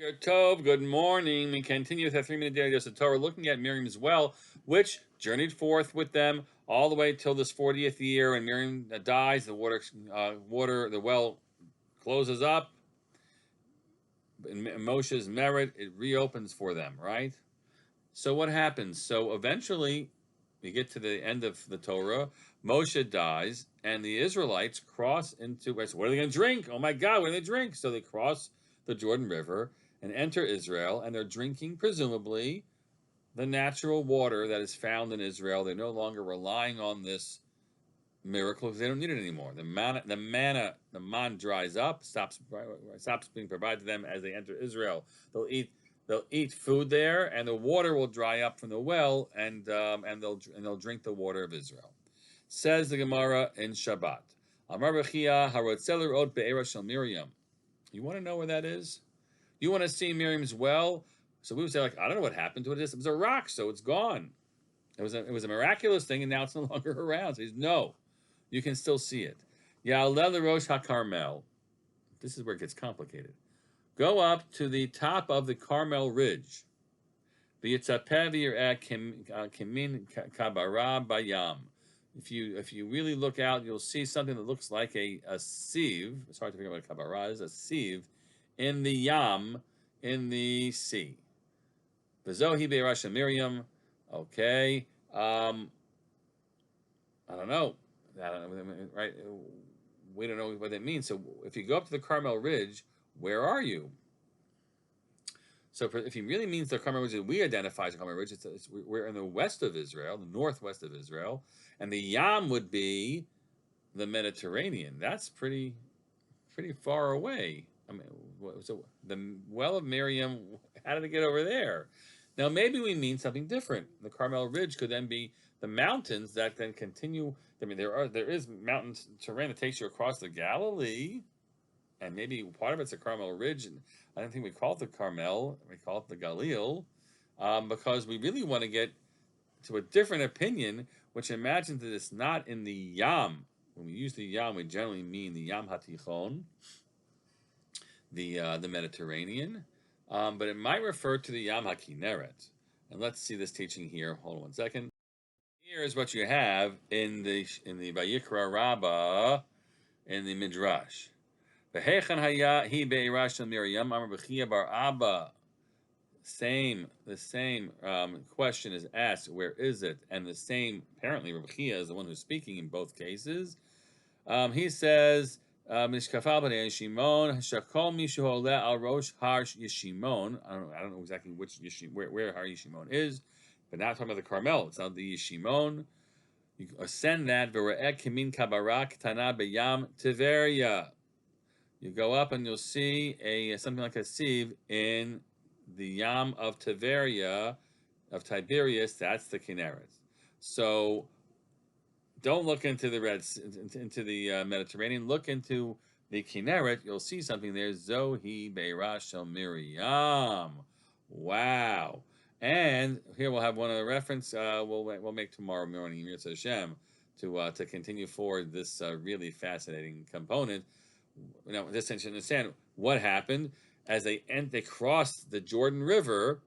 Good Tov, good morning. We continue with our 3-minute daily dose of Torah, looking at Miriam's well, which journeyed forth with them all the way till this 40th year. And Miriam dies. The the well closes up. In Moshe's merit, it reopens for them, right? So what happens? So eventually, we get to the end of the Torah. Moshe dies, and the Israelites cross into. So what are they going to drink? Oh my God, what do they drink? So they cross the Jordan River and enter Israel, and they're drinking, presumably, the natural water that is found in Israel. They're no longer relying on this miracle because they don't need it anymore. The man dries up, stops being provided to them as they enter Israel. They'll eat food there, and the water will dry up from the well, and they'll drink the water of Israel. Says the Gemara in Shabbat. Amar Bechia harotzeler od be'era shel Miriam. You want to know where that is? You want to see Miriam's well? So we would say, like, I don't know what happened to it. It was a rock, so it's gone. It was a miraculous thing, and now it's no longer around. So he's no, you can still see it. Ya'aleh Rosh HaKarmel. This is where it gets complicated. Go up to the top of the Carmel Ridge. V'yitzapeh v'yir'eh kimin kabara bayam. If you really look out, you'll see something that looks like a sieve. It's hard to figure out what a kabara is. A sieve in the yam, in the sea. V'zohi be'erasha Miriam. Okay. I don't know. Right? We don't know what that means. So if you go up to the Carmel Ridge, where are you? So if he really means the Carmel Ridge that we identify as the Carmel Ridge, we're in the west of Israel, the northwest of Israel, and the Yam would be the Mediterranean. That's pretty far away. I mean, so the well of Miriam, how did it get over there? Now maybe we mean something different. The Carmel Ridge could then be the mountains that then continue. I mean, there is mountain terrain that takes you across the Galilee. And maybe part of it's the Carmel Ridge, and I don't think we call it the Carmel, we call it the Galil, because we really want to get to a different opinion, which imagines that it's not in the Yam. When we use the Yam, we generally mean the Yam HaTichon, the Mediterranean, but it might refer to the Yam HaKineret. And let's see this teaching here. Hold on one second. Here is what you have in the Vayikra Rabbah, in the Midrash. Miriam bar Abba. The same question is asked. Where is it? And the same, apparently, Rabbi Chia is the one who's speaking in both cases. He says, "Mishkafal b'nei Yeshimon shakol mishu oleh al rosh har Yeshimon." I don't know exactly where Har Yeshimon is, but now talking about the Carmel. It's on the Yeshimon. You ascend that. V're'eh kimin kabarak tana b'yam Tiveria. You go up and you'll see something like a sieve in the Yam of Tiberia, of Tiberias. That's the Kinneret. So don't look into the Mediterranean. Look into the Kinneret. You'll see something there. Zohi Be'erash Shel Miriam. Wow. And here we'll have one other reference. We'll make tomorrow morning, Yirtzeh Hashem, to continue forward this really fascinating component. This to understand what happened as they crossed the Jordan River.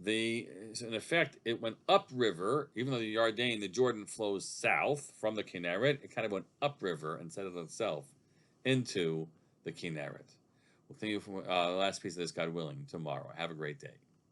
In effect, it went upriver, even though the Jordan flows south from the Kinneret. It kind of went upriver and settled itself into the Kinneret. We'll continue from the last piece of this, God willing, tomorrow. Have a great day.